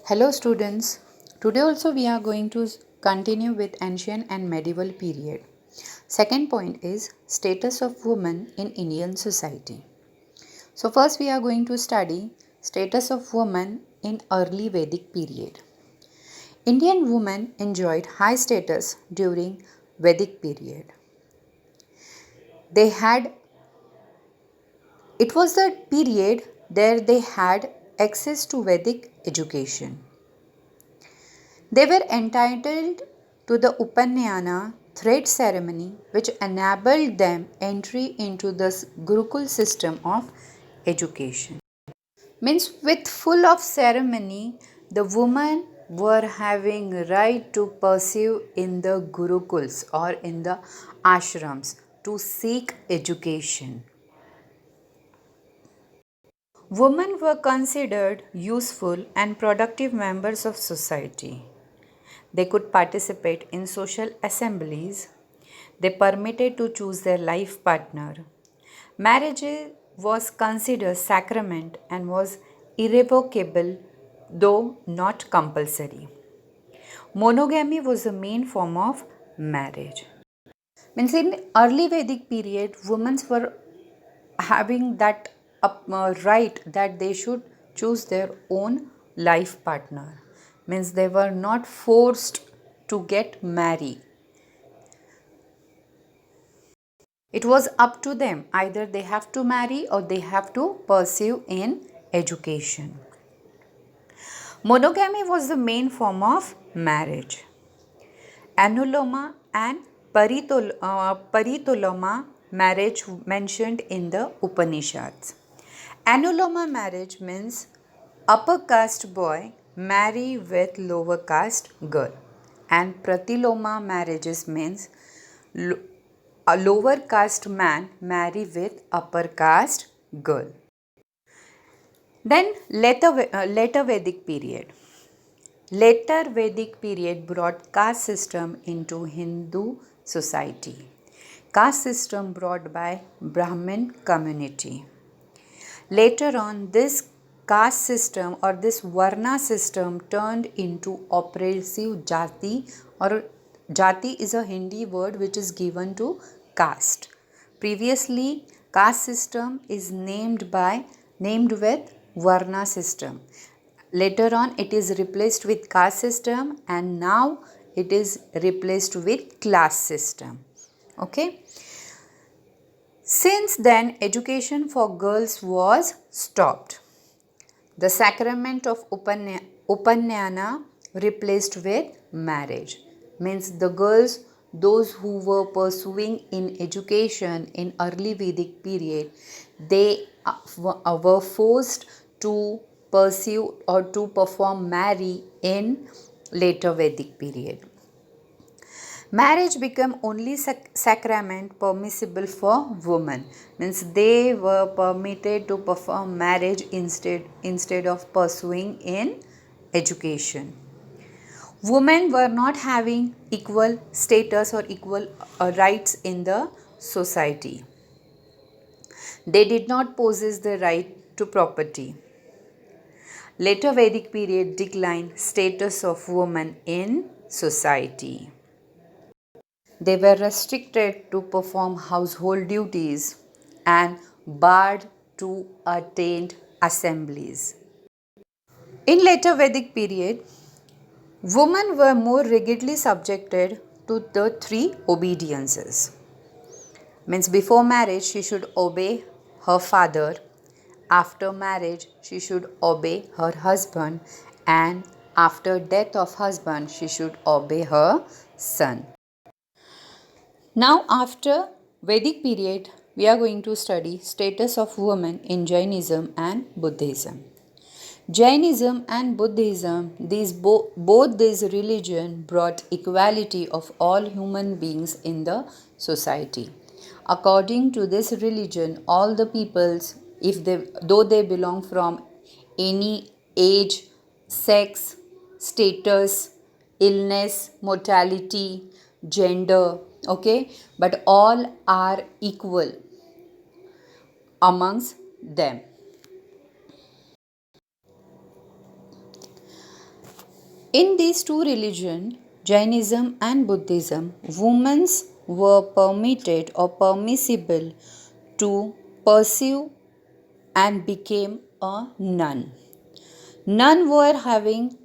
Hello students. Today also we are going to continue with ancient and medieval period. Second point is status of women in Indian society. So first we are going to study status of women in early Vedic period. Indian women enjoyed high status during Vedic period. They had It was the period where they had access to Vedic education. They were entitled to the Upanayana thread ceremony, which enabled them entry into the Gurukul system of education. Means with full of ceremony, the women were having right to pursue in the Gurukuls or in the ashrams to seek education. Women were considered useful and productive members of society. They could participate in social assemblies. They permitted to choose their life partner. Marriage was considered sacrament and was irrevocable, though not compulsory. Monogamy was the main form of marriage. Means in early Vedic period, women were having that right that they should choose their own life partner. Means they were not forced to get married. It was up to them. Either they have to marry or they have to pursue in education. Monogamy was the main form of marriage. Anuloma and Parituloma marriage mentioned in the Upanishads. Anuloma marriage means upper caste boy marry with lower caste girl, and Pratiloma marriages means a lower caste man marry with upper caste girl. Then later Vedic period. Later Vedic period brought caste system into Hindu society. Caste system brought by Brahmin community. Later on, this caste system or this Varna system turned into oppressive jati, or jati is a Hindi word which is given to caste. Previously, caste system is named with Varna system. Later on, it is replaced with caste system, and now it is replaced with class system. Okay. Since then, education for girls was stopped. The sacrament of Upanayana replaced with marriage. Means the girls, those who were pursuing in education in early Vedic period, they were forced to pursue or to perform marry in later Vedic period. Marriage became only sacrament permissible for women. Means they were permitted to perform marriage instead of pursuing in education. Women were not having equal status or equal rights in the society. They did not possess the right to property. Later Vedic period declined status of women in society. They were restricted to perform household duties and barred to attend assemblies. In later Vedic period, women were more rigidly subjected to the three obediences. Means before marriage she should obey her father, after marriage she should obey her husband, and after death of husband she should obey her son. Now after Vedic period, we are going to study status of women in Jainism and Buddhism. Jainism and Buddhism, both these religion brought equality of all human beings in the society. According to this religion, all the peoples, though they belong from any age, sex, status, illness, mortality, gender, okay, but all are equal amongst them. In these two religions, Jainism and Buddhism, women were permitted or permissible to pursue and became a nun. None were having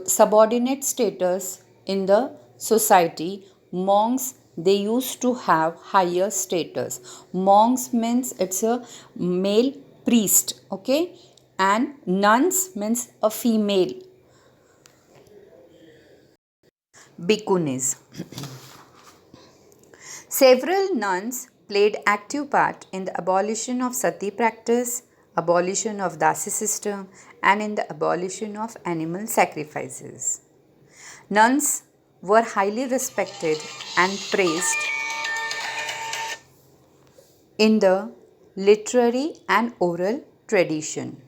subordinate status in the society. Monks, they used to have higher status. Monks means it's a male priest, okay, and nuns means a female bhikkhunis. Several nuns played active part in the abolition of sati practice, abolition of dasi system, and in the abolition of animal sacrifices. Nuns were highly respected and praised in the literary and oral tradition.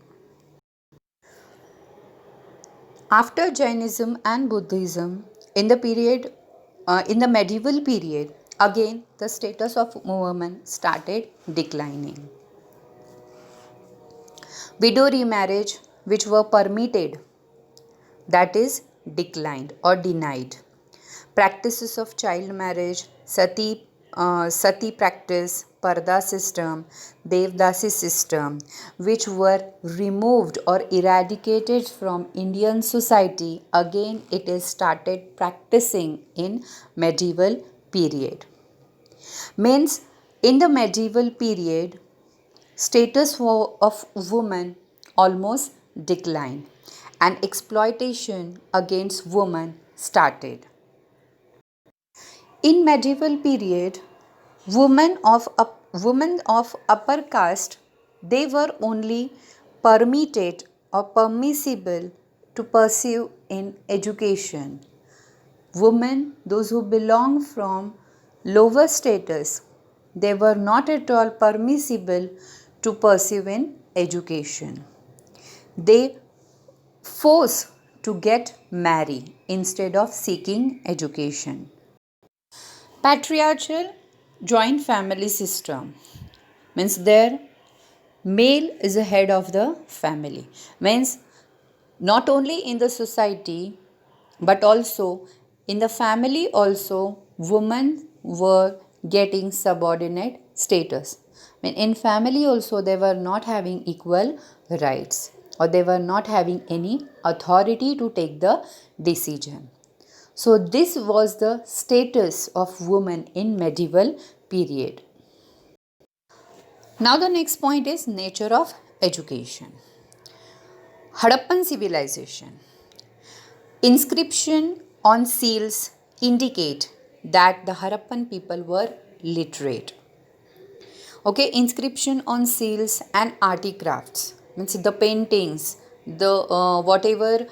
After Jainism and Buddhism, in the medieval period, again the status of women started declining. Widow remarriage, which were permitted, that is declined or denied. Practices of child marriage, sati practice, parda system, devdasi system, which were removed or eradicated from Indian society, again it is started practicing in medieval period. Means in the medieval period, status of women almost declined and exploitation against women started. In medieval period, women of upper caste, they were only permitted or permissible to pursue in education. Women, those who belong from lower status, they were not at all permissible to pursue in education. They forced to get married instead of seeking education. Patriarchal joint family system means there male is the head of the family, means not only in the society but also in the family also women were getting subordinate status. In family also they were not having equal rights or they were not having any authority to take the decision. So this was the status of women in medieval period. Now the next point is nature of education. Harappan civilization. Inscription on seals indicate that the Harappan people were literate. Okay, inscription on seals and articrafts means the paintings, the whatever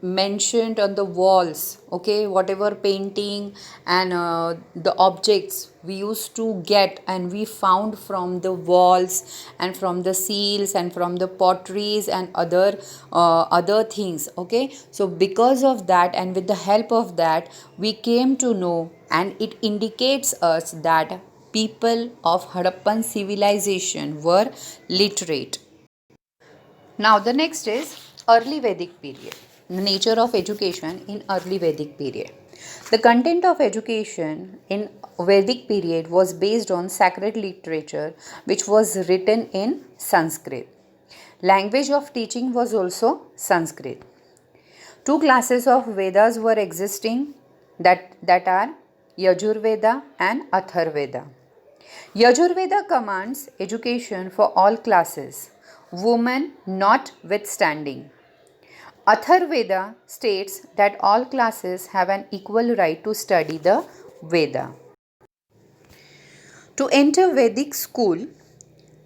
mentioned on the walls, okay, whatever painting and the objects we used to get and we found from the walls and from the seals and from the potteries and other things, okay. So because of that and with the help of that we came to know, and it indicates us that people of Harappan civilization were literate. Now the next is early Vedic period. The nature of education in early Vedic period. The content of education in Vedic period was based on sacred literature which was written in Sanskrit. Language of teaching was also Sanskrit. Two classes of Vedas were existing, that are Yajurveda and Atharveda. Yajurveda commands education for all classes, women notwithstanding. Atharveda states that all classes have an equal right to study the Veda. To enter Vedic school,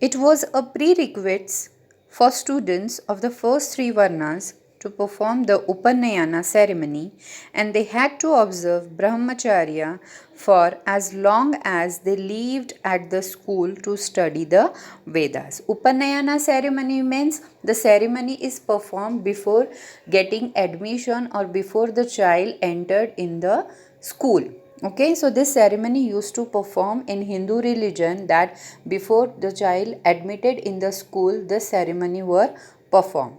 it was a prerequisite for students of the first three Varnas to perform the Upanayana ceremony, and they had to observe Brahmacharya for as long as they lived at the school to study the Vedas. Upanayana ceremony means the ceremony is performed before getting admission or before the child entered in the school. Okay, so this ceremony used to perform in Hindu religion, that before the child admitted in the school, this ceremony were performed.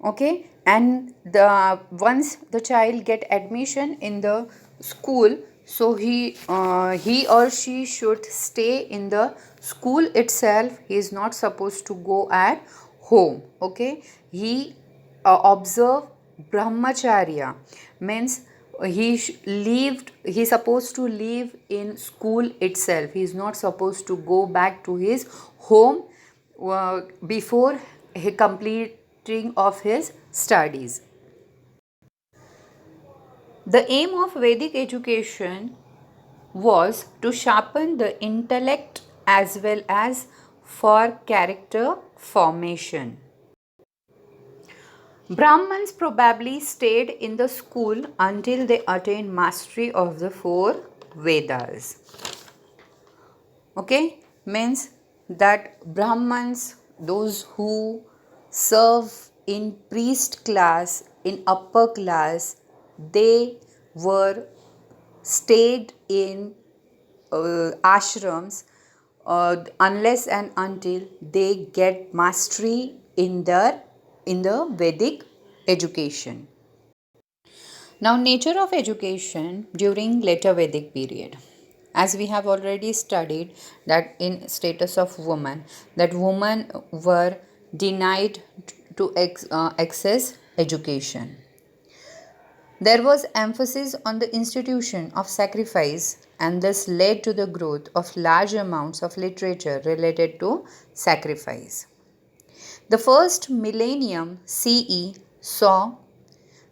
Okay, and the once the child get admission in the school, so he or she should stay in the school itself. He is not supposed to go at home. Okay, he observe brahmacharya, means he's supposed to live in school itself. He is not supposed to go back to his home before he completing of his studies. The aim of Vedic education was to sharpen the intellect as well as for character formation. Brahmins probably stayed in the school until they attained mastery of the four Vedas. Okay, means that Brahmins, those who serve in priest class, in upper class, they were stayed in ashrams unless and until they get mastery in the Vedic education. Now, nature of education during later Vedic period. As we have already studied that in status of woman, that women were denied to access education. There was emphasis on the institution of sacrifice, and this led to the growth of large amounts of literature related to sacrifice. The first millennium CE saw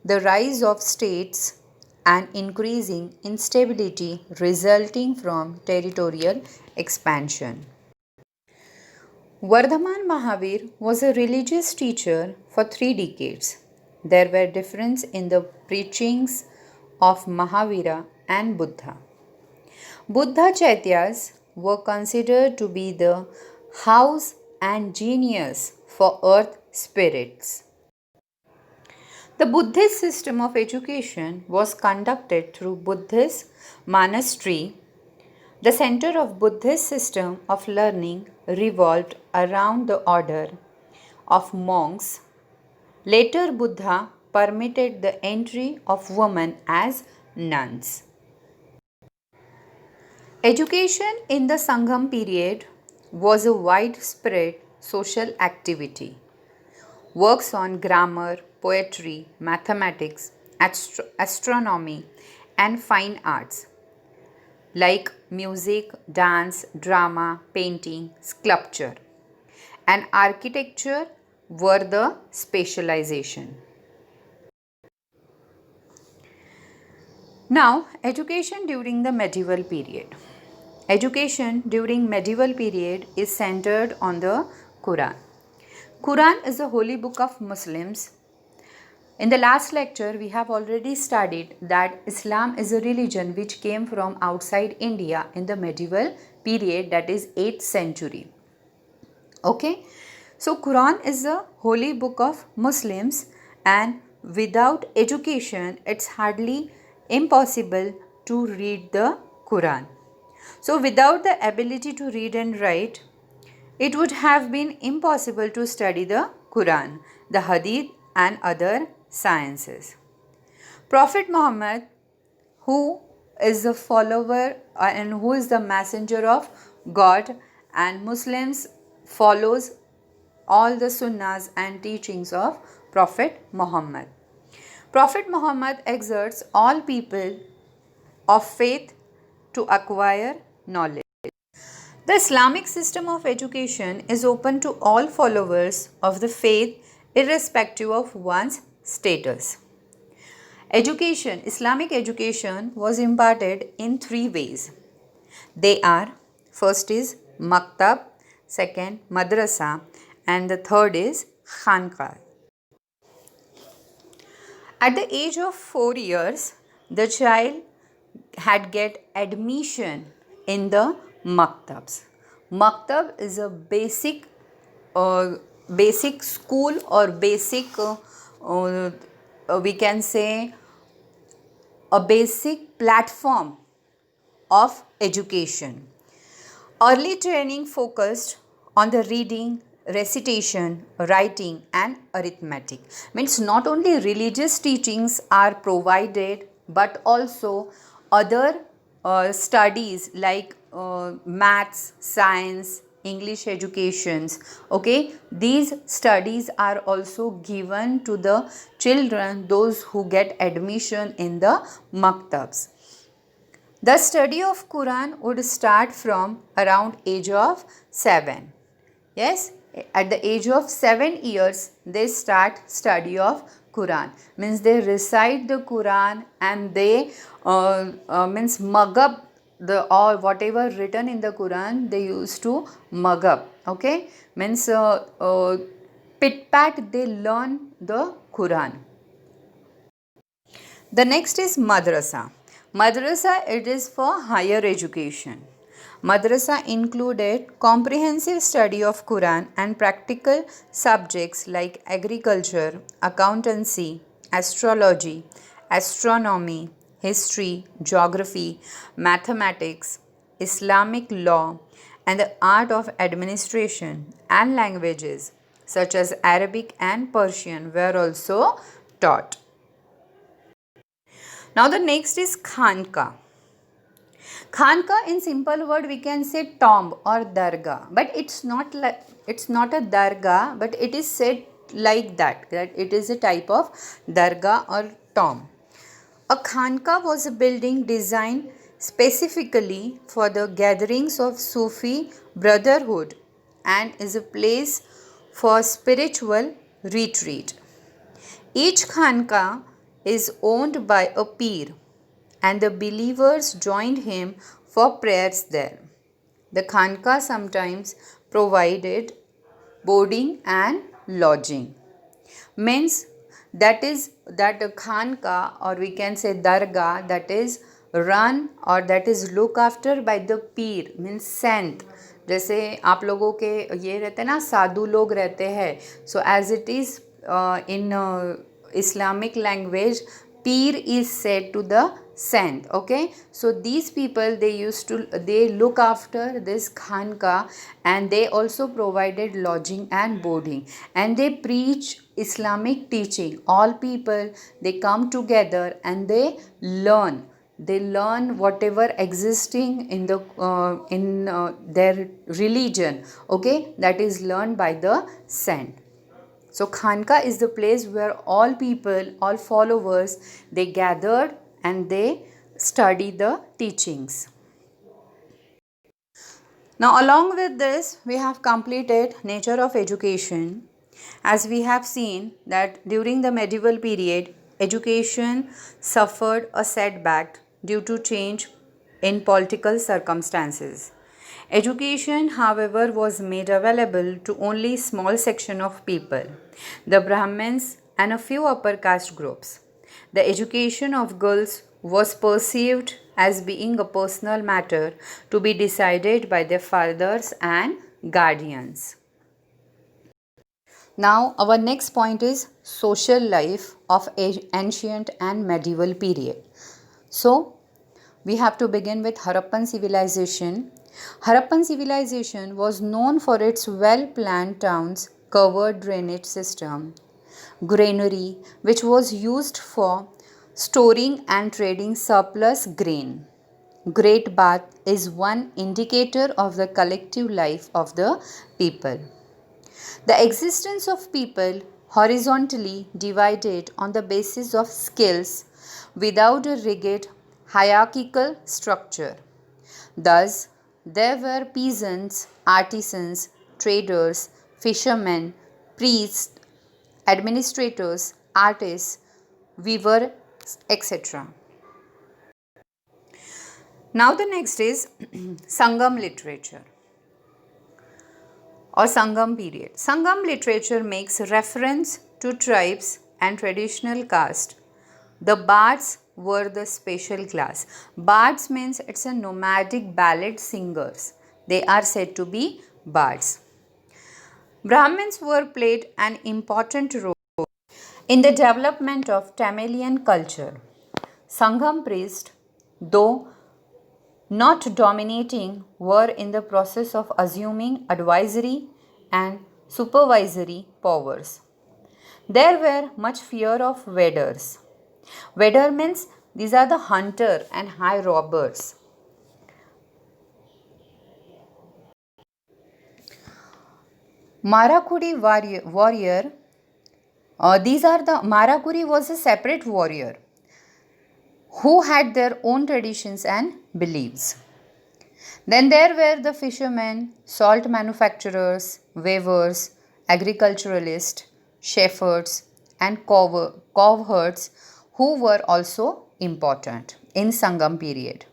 the rise of states and increasing instability resulting from territorial expansion. Vardhaman Mahavir was a religious teacher for 3 decades. There were differences in the preachings of Mahavira and Buddha. Buddha Chaityas were considered to be the house and genius for earth spirits. The Buddhist system of education was conducted through Buddhist monastery. The center of Buddhist system of learning revolved around the order of monks. Later Buddha permitted the entry of women as nuns. Education in the Sangam period was a widespread social activity. Works on grammar, poetry, mathematics, astronomy, and fine arts like music, dance, drama, painting, sculpture, and architecture were the specialization. Now, education during the medieval period. Education during medieval period is centered on the Quran. Quran is the holy book of Muslims. In the last lecture, we have already studied that Islam is a religion which came from outside India in the medieval period, that is 8th century. Okay, so Quran is the holy book of Muslims, and without education, it's hardly impossible to read the Quran. So without the ability to read and write, it would have been impossible to study the Quran, the Hadith, and other sciences. Prophet Muhammad, who is the follower and who is the messenger of God, and Muslims follows all the sunnahs and teachings of Prophet Muhammad. Prophet Muhammad exhorts all people of faith to acquire knowledge. The Islamic system of education is open to all followers of the faith irrespective of one's status. Education, Islamic education was imparted in 3 ways. They are: first is maktab, second madrasa, and the third is khanqah. At the age of 4 years, the child had get admission in the maktabs. Maktab is a basic school or basic we can say a basic platform of education. Early training focused on the reading, recitation, writing, and arithmetic. Means not only religious teachings are provided, but also other studies like maths, science, English educations. Okay, these studies are also given to the children, those who get admission in the maktabs. The study of Quran would start from around age of 7. Yes, at the age of 7 years they start study of Quran. Means they recite the Quran and they means mug up the or whatever written in the Quran they used to mug up. Okay, means pit pat they learn the Quran. The next is madrasa. Madrasa, it is for higher education. Madrasa included comprehensive study of Quran and practical subjects like agriculture, accountancy, astrology, astronomy, history, geography, mathematics, Islamic law, and the art of administration and languages such as Arabic and Persian were also taught. Now the next is Khanka. Khanka in simple word we can say tomb or dargah, but it's not a dargah, but it is said like that it is a type of dargah or tomb. A khanka was a building designed specifically for the gatherings of Sufi brotherhood and is a place for spiritual retreat. Each khanka is owned by a peer and the believers joined him for prayers there. The khanka sometimes provided boarding and lodging. Means that a khanka or we can say dargah that is run or that is looked after by the peer means saint. जैसे आप लोगों के ये रहते हैं ना साधु लोग रहते हैं so as it is in Islamic language peer is said to the saint. Okay, so these people they look after this khanka and they also provided lodging and boarding and they preach Islamic teaching. All people they come together and they learn whatever existing in their religion. Okay, that is learned by the saint. So Khanka is the place where all people, all followers, they gathered and they study the teachings. Now along with this, we have completed nature of education. As we have seen that during the medieval period, education suffered a setback due to change in political circumstances. Education, however, was made available to only small section of people, the Brahmins and a few upper caste groups. The education of girls was perceived as being a personal matter to be decided by their fathers and guardians. Now our next point is social life of ancient and medieval period. So we have to begin with Harappan civilization. Harappan civilization was known for its well-planned towns, covered drainage system, granary which was used for storing and trading surplus grain. Great bath is one indicator of the collective life of the people. The existence of people horizontally divided on the basis of skills without a rigid hierarchical structure. Thus, there were peasants, artisans, traders, fishermen, priests, administrators, artists, weavers, etc. Now the next is Sangam literature or Sangam period. Sangam literature makes reference to tribes and traditional caste. The bards were the special class. Bards means it's a nomadic ballad singers. They are said to be bards. Brahmins were played an important role in the development of Tamilian culture. Sangam priests, though not dominating, were in the process of assuming advisory and supervisory powers. There were much fear of Vedders. Vedder means these are the hunter and high robbers. Marakuri warrior. These are the Marakuri was a separate warrior who had their own traditions and beliefs. Then there were the fishermen, salt manufacturers, weavers, agriculturalists, shepherds, and cowherds who were also important in Sangam period.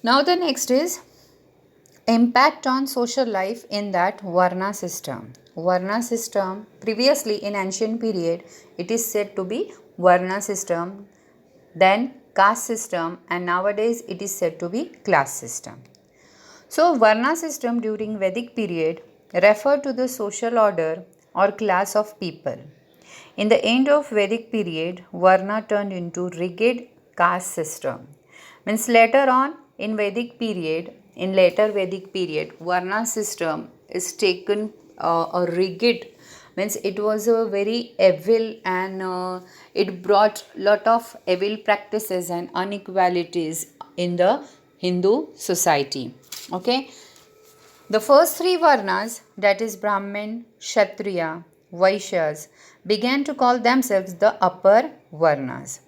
Now the next is impact on social life in that Varna system. Varna system previously in ancient period it is said to be Varna system, then caste system, and nowadays it is said to be class system. So Varna system during Vedic period referred to the social order or class of people. In the end of Vedic period, Varna turned into rigid caste system. Means later on in later Vedic period, Varna system is taken a rigid, means it was a very evil, and it brought lot of evil practices and inequalities in the Hindu society. Okay. The first three Varnas, that is Brahmin, Kshatriya, Vaishyas, began to call themselves the upper Varnas.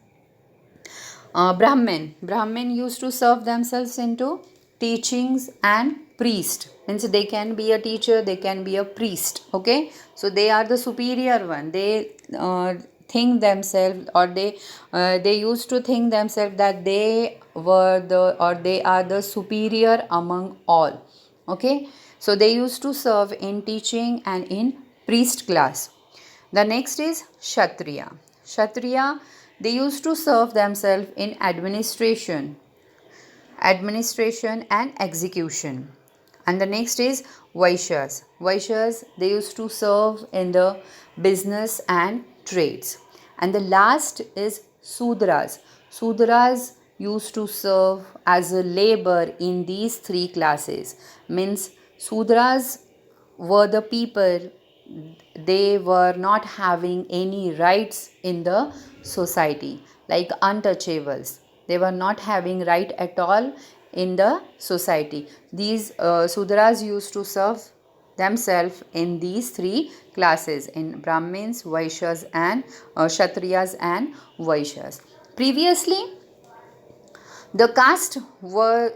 Brahmin used to serve themselves into teachings and priest. Means they can be a teacher, they can be a priest. Okay, so they are the superior one. They think themselves, or they used to think themselves that they are the superior among all. Okay, so they used to serve in teaching and in priest class. The next is Kshatriya. Kshatriya, they used to serve themselves in administration and execution. And the next is Vaishyas. Vaishyas, they used to serve in the business and trades. And the last is Sudras. Sudras used to serve as a labor in these three classes. Means Sudras were the people, they were not having any rights in the society, like untouchables. They were not having right at all in the society. These Sudras used to serve themselves in these three classes, in Brahmins, Vaishyas, and Kshatriyas and Vaishyas. Previously, the caste were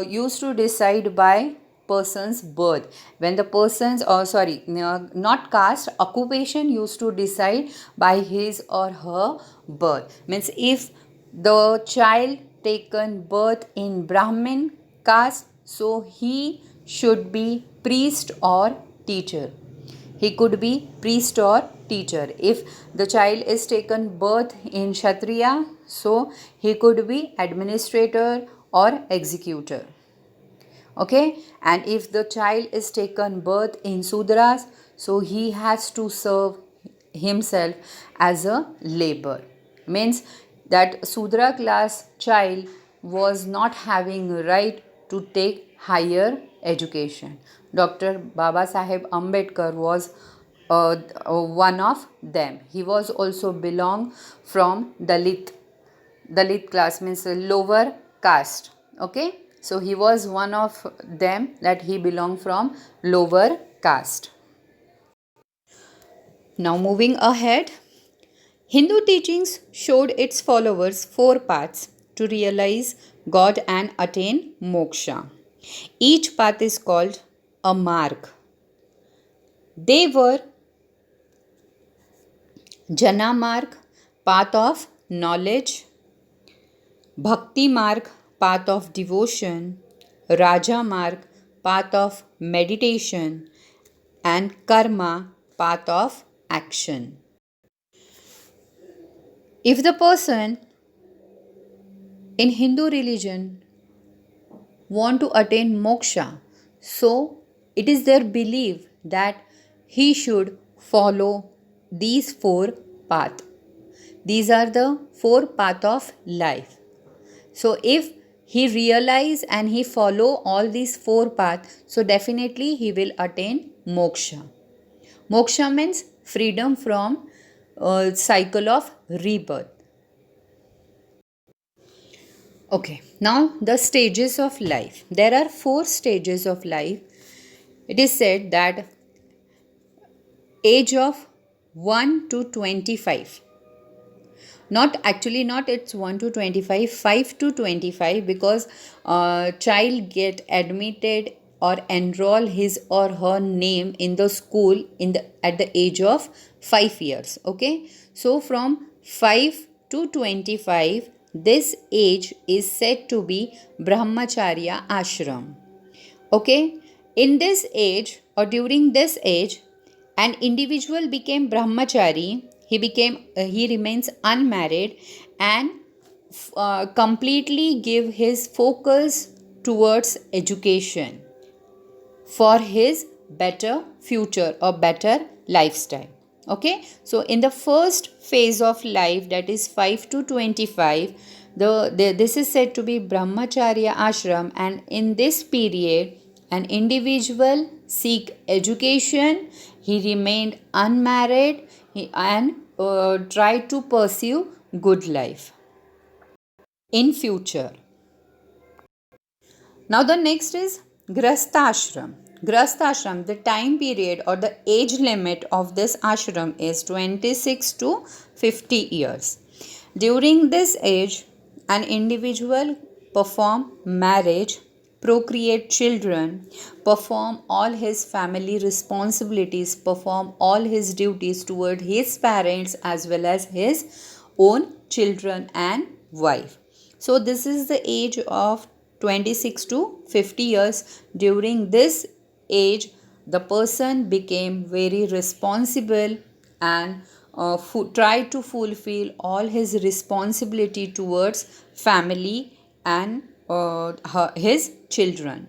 used to decide by person's birth. When the person's, not caste, occupation used to decide by his or her birth. Means if the child taken birth in Brahmin caste, so he should be priest or teacher. He could be priest or teacher. If the child is taken birth in Kshatriya, so he could be administrator or executor. Okay, and if the child is taken birth in Sudras, so he has to serve himself as a labor. Means that Sudra class child was not having right to take higher education. Dr. Baba Saheb Ambedkar was one of them. He was also belong from Dalit class, means lower caste. Okay, so he was one of them, that he belonged from lower caste. Now moving ahead, Hindu teachings showed its followers four paths to realize God and attain moksha. Each path is called a marg. They were Jana marg, path of knowledge; Bhakti marg, path of devotion; Raja marg, path of meditation; and Karma, path of action. If the person in Hindu religion want to attain moksha, so it is their belief that he should follow these four paths. These are the four paths of life. So if he realize and he follow all these four paths, so definitely he will attain moksha. Moksha means freedom from cycle of rebirth. Okay, now the stages of life. There are four stages of life. It is said that age of 1 to 25, not actually not it's 1 to 25, 5 to 25, because child get admitted or enroll his or her name in the school in the at the age of 5 years. Okay, so from 5 to 25, this age is said to be brahmacharya ashram. Okay, in this age or during this age, an individual became brahmachari. He remains unmarried and completely give his focus towards education for his better future or better lifestyle. Okay, so in the first phase of life, that is 5 to 25, this is said to be brahmacharya ashram, and in this period an individual seek education, he remained unmarried, and tried to pursue good life in future. Now the next is Grastha Ashram. Grastha Ashram, the time period or the age limit of this ashram is 26 to 50 years. During this age, an individual perform marriage, procreate children, perform all his family responsibilities, perform all his duties toward his parents as well as his own children and wife. So this is the age of 26 to 50 years. During this age, the person became very responsible and tried to fulfill all his responsibility towards family and his children.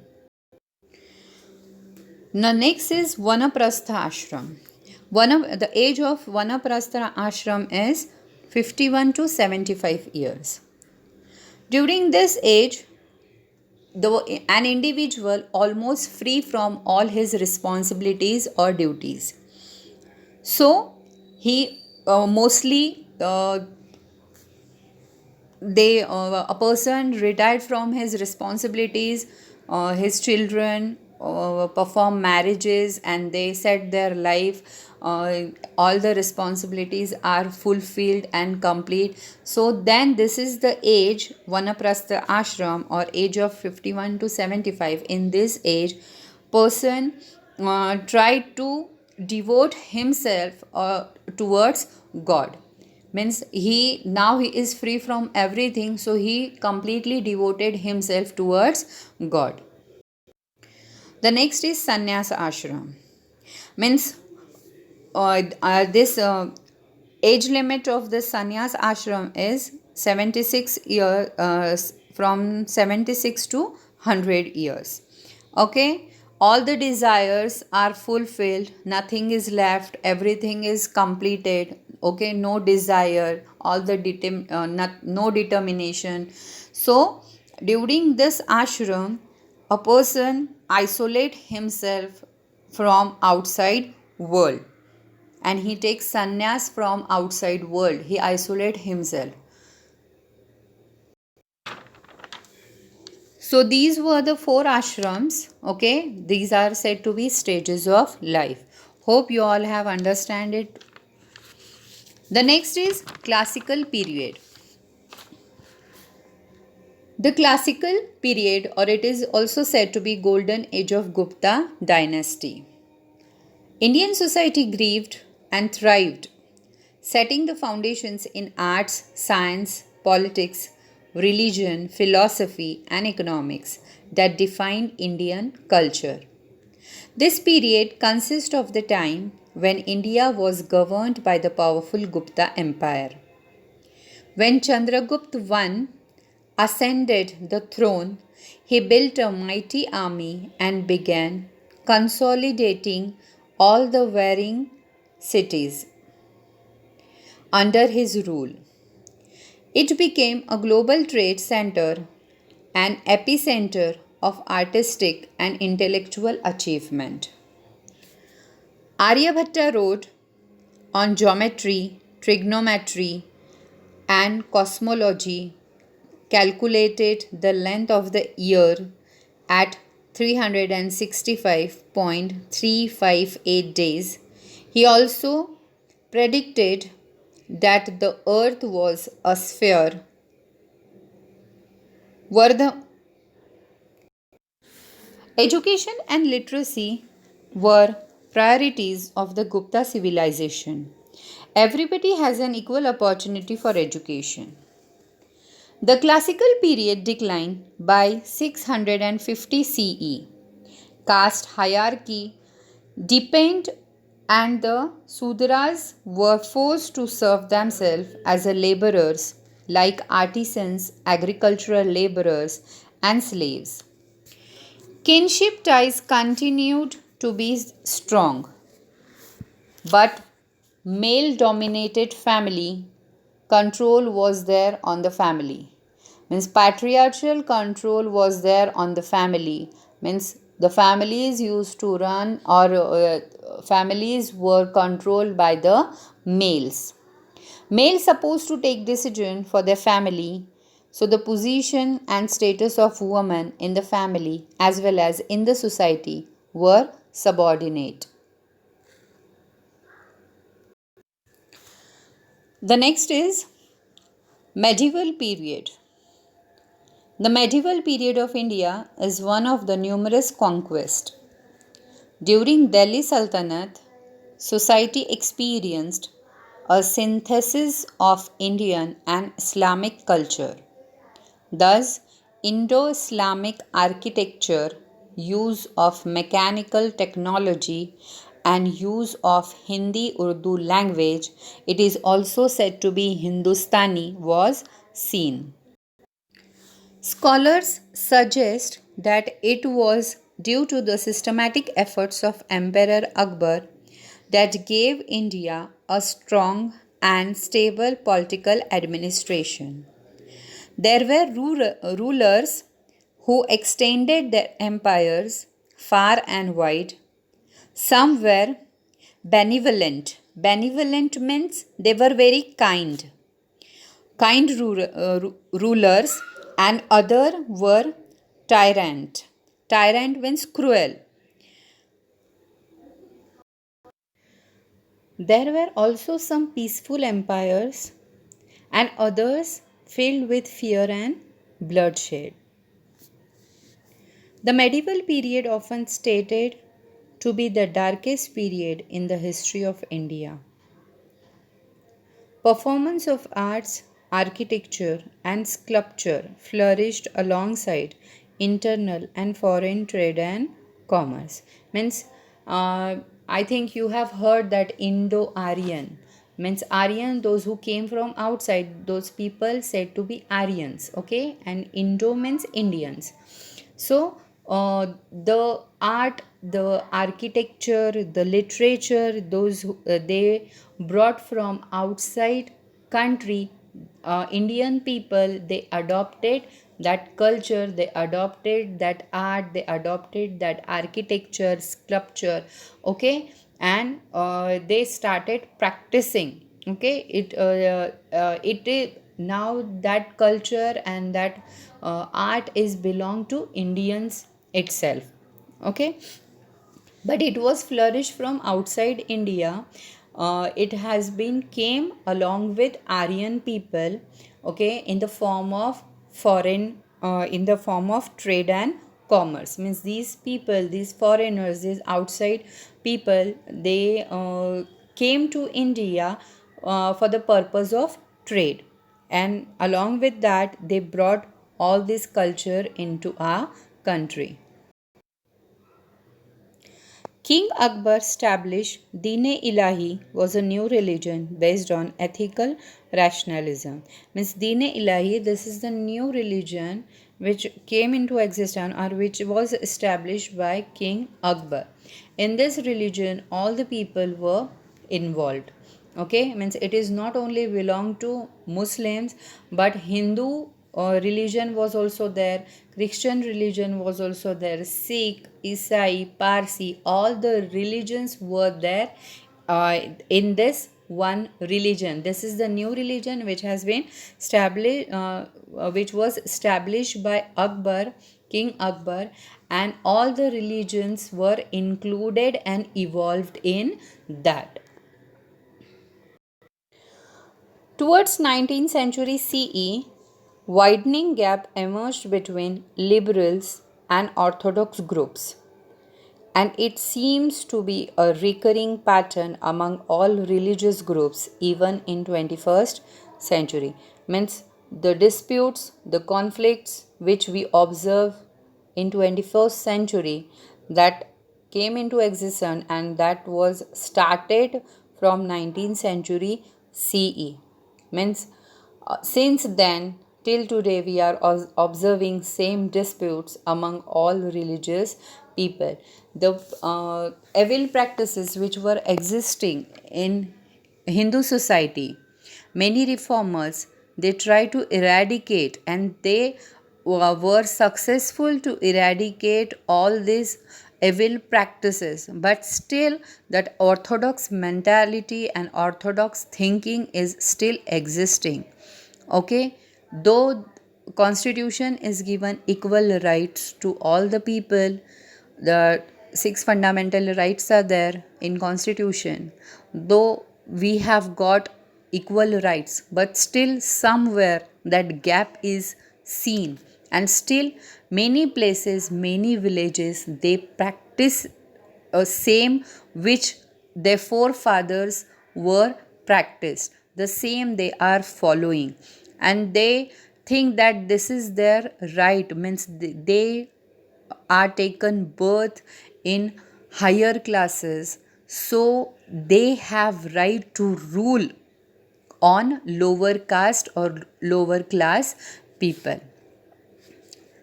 Now next is Vanaprastha Ashram. The age of Vanaprastha Ashram is 51 to 75 years. During this age, an individual almost free from all his responsibilities or duties. So he mostly a person retired from his responsibilities, his children perform marriages and they set their life, all the responsibilities are fulfilled and complete. So then this is the age Vanaprastha ashram, or age of 51 to 75. In this age, person tried to devote himself towards God. Means he is free from everything, so he completely devoted himself towards God. The next is sannyas ashram. Means this age limit of the sannyas ashram is 76 years, from 76 to 100 years. Okay, all the desires are fulfilled, nothing is left, everything is completed. Okay, no desire, all the no determination. So during this ashram, a person isolate himself from outside world, and he takes sannyas from outside world, he isolate himself. So these were the four ashrams. Okay, these are said to be stages of life. Hope you all have understand it. The next is classical period. The classical period, or it is also said to be golden age of Gupta dynasty. Indian society grieved and thrived, setting the foundations in arts, science, politics, religion, philosophy, and economics that defined Indian culture. This period consists of the time when India was governed by the powerful Gupta Empire. When Chandragupta I ascended the throne, he built a mighty army and began consolidating all the varying cities under his rule. It became a global trade center an epicenter of artistic and intellectual achievement. Aryabhatta wrote on geometry, trigonometry, and cosmology, calculated the length of the year at 365.358 days. He also predicted that the earth was a sphere. Were the education and literacy were priorities of the Gupta civilization. Everybody has an equal opportunity for education. The classical period declined by 650 CE. Caste hierarchy deepened and the Sudras were forced to serve themselves as laborers like artisans, agricultural laborers, and slaves. Kinship ties continued to be strong, but male dominated family control was there on the family. Means patriarchal control was there on the family. Means the families used to run or families were controlled by the males. Males supposed to take decision for their family. So the position and status of women in the family as well as in the society were subordinate. The next is medieval period. The medieval period of India is one of the numerous conquests. During Delhi Sultanate, society experienced a synthesis of Indian and Islamic culture. Thus, Indo Islamic architecture, use of mechanical technology, and use of Hindi Urdu language, it is also said to be Hindustani, was seen. Scholars suggest that it was due to the systematic efforts of Emperor Akbar that gave India a strong and stable political administration. There were rulers who extended their empires far and wide. Some were benevolent. Benevolent means they were very kind rulers, and other were tyrant. Tyrant means cruel. There were also some peaceful empires and others filled with fear and bloodshed. The medieval period often stated to be the darkest period in the history of India. Performance of arts, architecture, and sculpture flourished alongside internal and foreign trade and commerce. Means, I think you have heard that Indo-Aryan means Aryan, those who came from outside, those people said to be Aryans, okay, and Indo means Indians. So, the art, the architecture, the literature, they brought from outside country, Indian people, they adopted that culture, they adopted that art, they adopted that architecture, sculpture, okay, and they started practicing. Okay, it is now that culture and that art is belong to Indians itself. Okay, but it was flourished from outside India. It has been came along with Aryan people, okay, in the form of foreign, in the form of trade and commerce. Means these people, these foreigners, these outside people, they came to India for the purpose of trade, and along with that, they brought all this culture into our country. King Akbar established Deen-e-Ilahi was a new religion based on ethical rationalism. Means Deen-e-Ilahi, this is the new religion which came into existence or which was established by King Akbar. In this religion, all the people were involved. Okay, means it is not only belong to Muslims but Hindu religion was also there. Christian religion was also there. Sikh, Isai, Parsi, all the religions were there in this one religion. This is the new religion which has been established, which was established by Akbar, King Akbar, and all the religions were included and evolved in that. Towards 19th century CE, widening gap emerged between liberals and orthodox groups, and it seems to be a recurring pattern among all religious groups even in 21st century. Means the disputes, the conflicts which we observe in 21st century, that came into existence and that was started from 19th century CE. Means since then till today we are observing same disputes among all religious people. The evil practices which were existing in Hindu society, many reformers, they try to eradicate, and they were successful to eradicate all these evil practices, but still that orthodox mentality and orthodox thinking is still existing. Okay, though constitution is given equal rights to all the people, the six fundamental rights are there in constitution, though we have got equal rights, but still somewhere that gap is seen, and still many places, many villages, they practice a same which their forefathers were practiced, the same they are following, and they think that this is their right. Means they are taken birth in higher classes, so they have right to rule on lower caste or lower class people.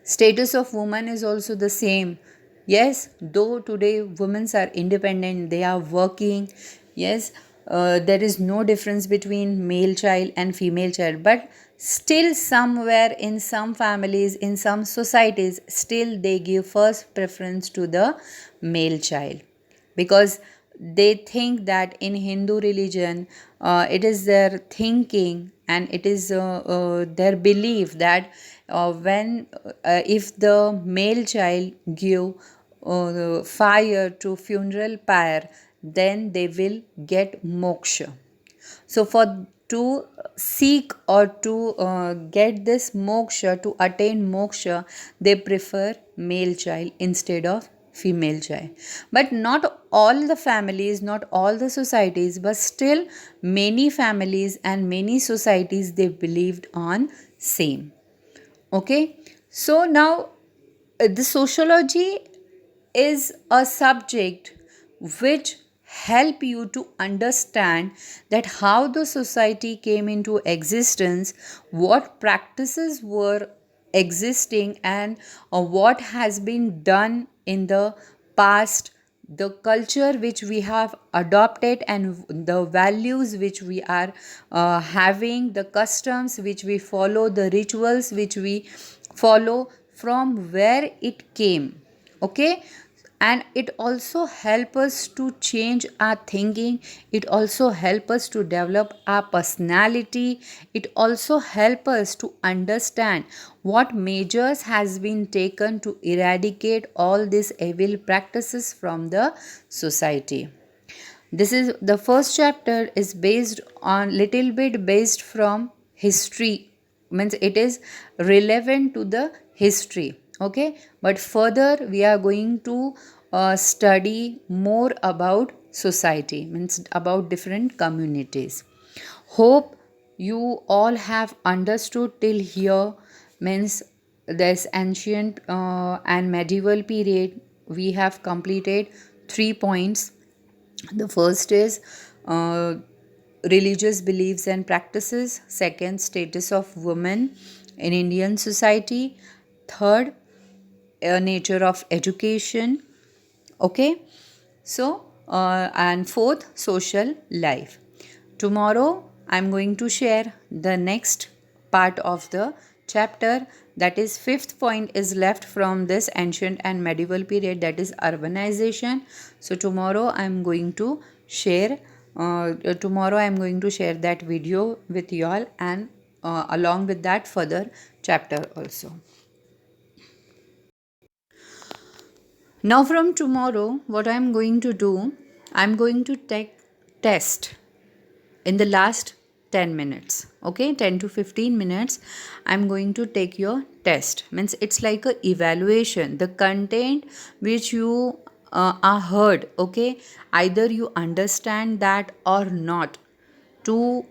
Status of woman is also the same. Yes, though today women are independent, they are working. Yes, there is no difference between male child and female child, but still somewhere in some families, in some societies, still they give first preference to the male child, because they think that in Hindu religion, it is their thinking and it is their belief that when if the male child give fire to funeral pyre, then they will get moksha. So for to seek or to get this moksha, to attain moksha, they prefer male child instead of female child. But not all the families, not all the societies, but still many families and many societies, they believed on same. Okay, so now the sociology is a subject which help you to understand that how the society came into existence, what practices were existing, and what has been done in the past, the culture which we have adopted, and the values which we are having, the customs which we follow, the rituals which we follow, from where it came. Okay, and it also help us to change our thinking, it also help us to develop our personality, it also help us to understand what measures has been taken to eradicate all these evil practices from the society. This is the first chapter is based on little bit based from history, means it is relevant to the history. Okay, but further we are going to study more about society, means about different communities. Hope you all have understood till here. Means this ancient and medieval period, we have completed 3 points. The first is religious beliefs and practices. Second, status of women in Indian society. Third, nature of education. Okay, so and fourth, social life. Tomorrow I'm going to share the next part of the chapter, that is fifth point is left from this ancient and medieval period, that is urbanization. So tomorrow I am going to share that video with you all, and along with that further chapter also. Now from tomorrow, what I am going to do, I am going to take test in the last 10 minutes. Okay, 10 to 15 minutes I'm going to take your test. Means it's like a evaluation. The content which you are heard, okay, either you understand that or not. To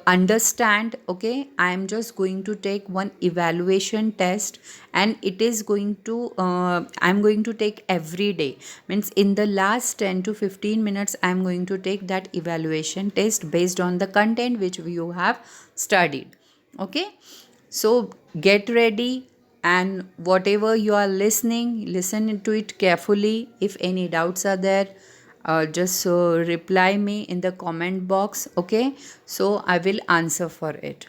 understand, okay, I am just going to take one evaluation test, and it is going to I am going to take every day. Means in the last 10 to 15 minutes I am going to take that evaluation test based on the content which you have studied. Okay, so get ready, and whatever you are listening, listen to it carefully. If any doubts are there, just reply me in the comment box. Okay, so I will answer for it.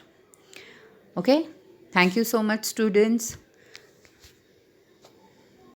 Okay, thank you so much, students.